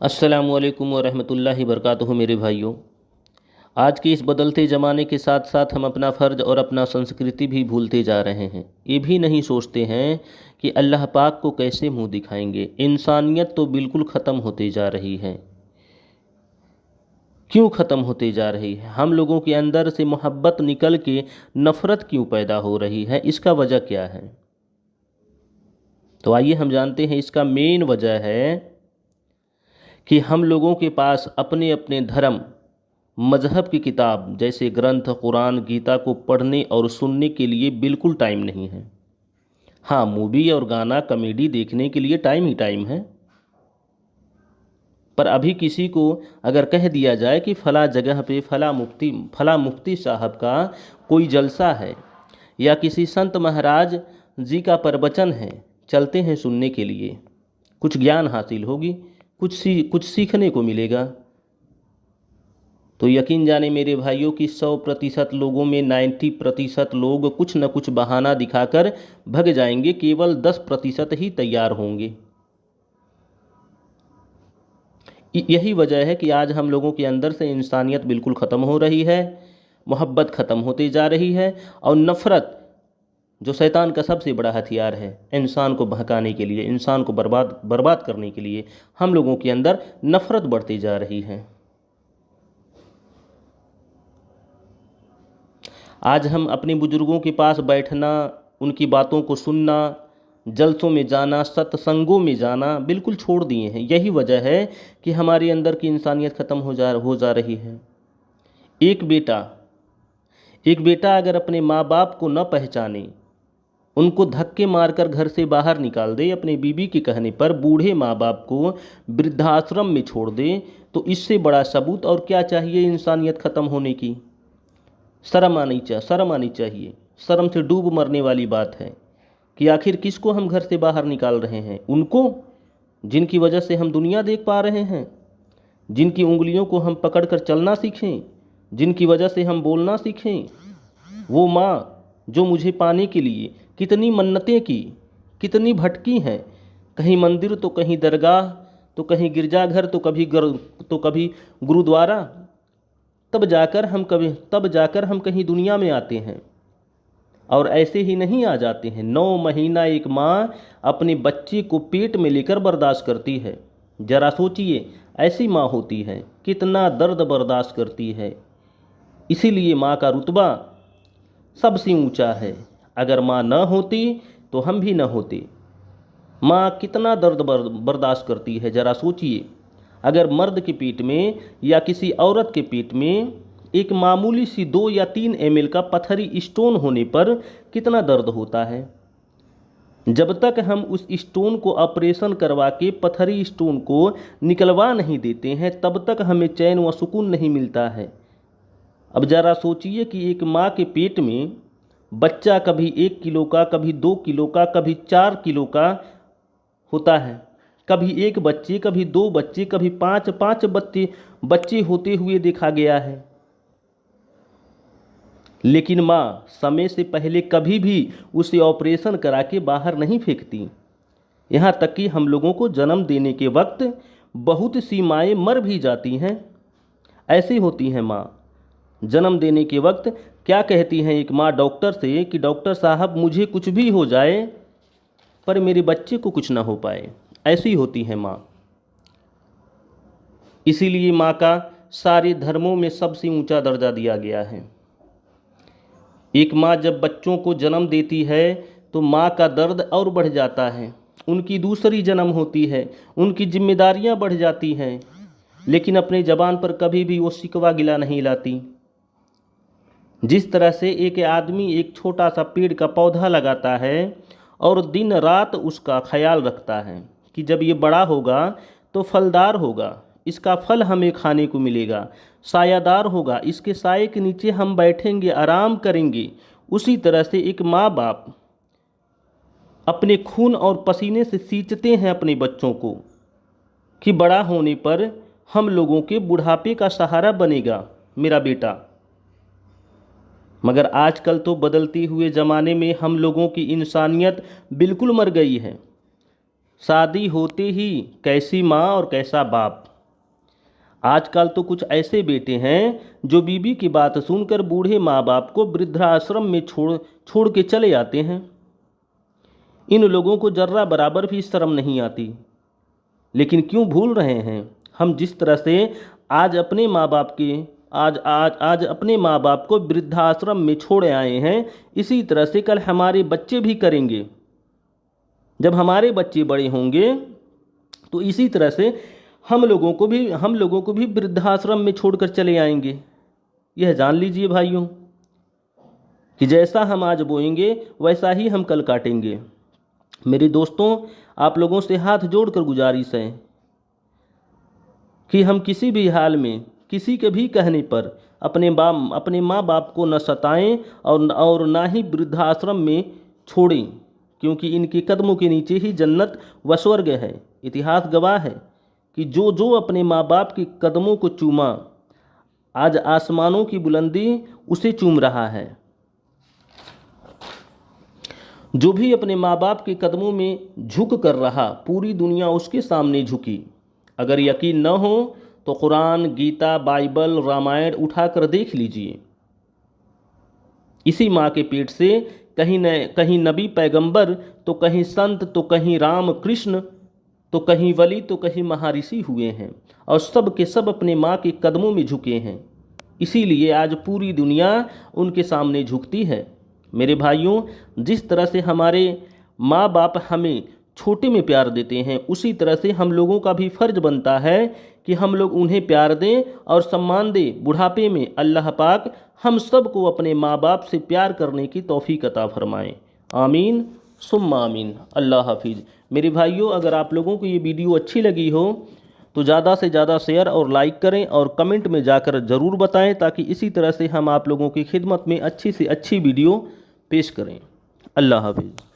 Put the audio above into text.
अस्सलामुअलैकुम वरहमतुल्लाहि वबरकातुहू। मेरे भाइयों, आज के इस बदलते ज़माने के साथ साथ हम अपना फ़र्ज और अपना संस्कृति भी भूलते जा रहे हैं। ये भी नहीं सोचते हैं कि अल्लाह पाक को कैसे मुंह दिखाएंगे। इंसानियत तो बिल्कुल ख़त्म होते जा रही है। क्यों ख़त्म होते जा रही है? हम लोगों के अंदर से मोहब्बत निकल के नफ़रत क्यों पैदा हो रही है? इसका वजह क्या है? तो आइए हम जानते हैं। इसका मेन वजह है कि हम लोगों के पास अपने अपने धर्म मज़हब की किताब जैसे ग्रंथ कुरान गीता को पढ़ने और सुनने के लिए बिल्कुल टाइम नहीं है। हाँ, मूवी और गाना कॉमेडी देखने के लिए टाइम ही टाइम है। पर अभी किसी को अगर कह दिया जाए कि फ़ला जगह पे फ़ला मुफ्ती साहब का कोई जलसा है या किसी संत महाराज जी का प्रवचन है, चलते हैं सुनने के लिए, कुछ ज्ञान हासिल होगी, कुछ सीखने को मिलेगा, तो यकीन जाने मेरे भाइयों कि 100% लोगों में 90% लोग कुछ न कुछ बहाना दिखाकर भग जाएंगे। केवल 10% ही तैयार होंगे। यही वजह है कि आज हम लोगों के अंदर से इंसानियत बिल्कुल ख़त्म हो रही है, मोहब्बत ख़त्म होती जा रही है और नफ़रत जो शैतान का सबसे बड़ा हथियार है, इंसान को बहकाने के लिए, इंसान को बर्बाद करने के लिए हम लोगों के अंदर नफ़रत बढ़ती जा रही है। आज हम अपने बुज़ुर्गों के पास बैठना, उनकी बातों को सुनना, जलसों में जाना, सत्संगों में जाना बिल्कुल छोड़ दिए हैं। यही वजह है कि हमारे अंदर की इंसानियत ख़त्म हो जा रही है। एक बेटा अगर अपने माँ बाप को न पहचाने, उनको धक्के मारकर घर से बाहर निकाल दे, अपने बीबी के कहने पर बूढ़े माँ बाप को वृद्धाश्रम में छोड़ दे, तो इससे बड़ा सबूत और क्या चाहिए इंसानियत ख़त्म होने की? शर्म आनी चाहिए। शर्म से डूब मरने वाली बात है कि आखिर किसको हम घर से बाहर निकाल रहे हैं? उनको जिनकी वजह से हम दुनिया देख पा रहे हैं, जिनकी उंगलियों को हम पकड़कर चलना सीखें, जिनकी वजह से हम बोलना सीखें। वो माँ जो मुझे पाने के लिए कितनी मन्नतें की, कितनी भटकी हैं, कहीं मंदिर तो कहीं दरगाह तो कहीं गिरजाघर तो कभी गुरुद्वारा, तब जाकर हम कहीं दुनिया में आते हैं। और ऐसे ही नहीं आ जाते हैं। 9 महीना एक माँ अपने बच्चे को पेट में लेकर बर्दाश्त करती है। जरा सोचिए, ऐसी माँ होती है कितना दर्द बर्दाश्त करती है। इसीलिए माँ का रुतबा सबसे ऊंचा है। अगर माँ न होती तो हम भी न होते। माँ कितना दर्द बर्दाश्त करती है, जरा सोचिए। अगर मर्द के पेट में या किसी औरत के पेट में एक मामूली सी 2 या 3 ml का पथरी स्टोन होने पर कितना दर्द होता है। जब तक हम उस स्टोन को ऑपरेशन करवा के पथरी स्टोन को निकलवा नहीं देते हैं, तब तक हमें चैन व सुकून नहीं मिलता है। अब ज़रा सोचिए कि एक माँ के पेट में बच्चा कभी 1 किलो का, कभी 2 किलो का, कभी 4 किलो का होता है। कभी 1 बच्चे, कभी 2 बच्चे, कभी 5 बच्चे होते हुए देखा गया है। लेकिन माँ समय से पहले कभी भी उसे ऑपरेशन करा के बाहर नहीं फेंकती। यहाँ तक कि हम लोगों को जन्म देने के वक्त बहुत सी माएँ मर भी जाती हैं। ऐसी होती हैं माँ। जन्म देने के वक्त क्या कहती हैं एक माँ डॉक्टर से कि डॉक्टर साहब मुझे कुछ भी हो जाए पर मेरे बच्चे को कुछ ना हो पाए। ऐसी होती है माँ। इसीलिए माँ का सारे धर्मों में सबसे ऊंचा दर्जा दिया गया है। एक माँ जब बच्चों को जन्म देती है तो माँ का दर्द और बढ़ जाता है। उनकी दूसरी जन्म होती है, उनकी जिम्मेदारियाँ बढ़ जाती हैं, लेकिन अपने ज़बान पर कभी भी वो शिकवा गिला नहीं लाती। जिस तरह से एक आदमी एक छोटा सा पेड़ का पौधा लगाता है और दिन रात उसका ख्याल रखता है कि जब ये बड़ा होगा तो फलदार होगा, इसका फल हमें खाने को मिलेगा, सायादार होगा, इसके साए के नीचे हम बैठेंगे, आराम करेंगे। उसी तरह से एक माँ बाप अपने खून और पसीने से सींचते हैं अपने बच्चों को कि बड़ा होने पर हम लोगों के बुढ़ापे का सहारा बनेगा मेरा बेटा। मगर आजकल तो बदलते हुए ज़माने में हम लोगों की इंसानियत बिल्कुल मर गई है। शादी होते ही कैसी माँ और कैसा बाप। आजकल तो कुछ ऐसे बेटे हैं जो बीबी की बात सुनकर बूढ़े माँ बाप को वृद्धाश्रम में छोड़ के चले आते हैं। इन लोगों को जर्रा बराबर भी शर्म नहीं आती। लेकिन क्यों भूल रहे हैं हम जिस तरह से आज अपने माँ बाप के आज अपने माँ बाप को वृद्धाश्रम में छोड़ आए हैं, इसी तरह से कल हमारे बच्चे भी करेंगे। जब हमारे बच्चे बड़े होंगे तो इसी तरह से हम लोगों को भी वृद्धाश्रम में छोड़कर चले आएंगे। यह जान लीजिए भाइयों कि जैसा हम आज बोएंगे वैसा ही हम कल काटेंगे। मेरे दोस्तों, आप लोगों से हाथ जोड़कर गुजारिश है कि हम किसी भी हाल में किसी के भी कहने पर अपने माँ बाप को न सताएं और ना ही वृद्धाश्रम में छोड़ें, क्योंकि इनके कदमों के नीचे ही जन्नत व स्वर्ग है। इतिहास गवाह है कि जो अपने माँ बाप के कदमों को चूमा, आज आसमानों की बुलंदी उसे चूम रहा है। जो भी अपने माँ बाप के कदमों में झुक कर रहा, पूरी दुनिया उसके सामने झुकी। अगर यकीन न हो तो कुरान, गीता, बाइबल, रामायण उठाकर देख लीजिए। इसी माँ के पेट से कहीं नबी पैगंबर, तो कहीं संत, तो कहीं राम कृष्ण, तो कहीं वली, तो कहीं महर्षि हुए हैं, और सब के सब अपने माँ के कदमों में झुके हैं। इसीलिए आज पूरी दुनिया उनके सामने झुकती है। मेरे भाइयों, जिस तरह से हमारे माँ बाप हमें छोटे में प्यार देते हैं, उसी तरह से हम लोगों का भी फ़र्ज बनता है कि हम लोग उन्हें प्यार दें और सम्मान दें। बुढ़ापे में अल्लाह पाक हम सब को अपने माँ बाप से प्यार करने की तौफीक अता फरमाएं। आमीन सुम्मा आमीन। अल्लाह हाफिज़। मेरे भाइयों, अगर आप लोगों को ये वीडियो अच्छी लगी हो तो ज़्यादा से ज़्यादा शेयर और लाइक करें और कमेंट में जाकर ज़रूर बताएं, ताकि इसी तरह से हम आप लोगों की खिदमत में अच्छी से अच्छी वीडियो पेश करें। अल्लाह हाफिज़।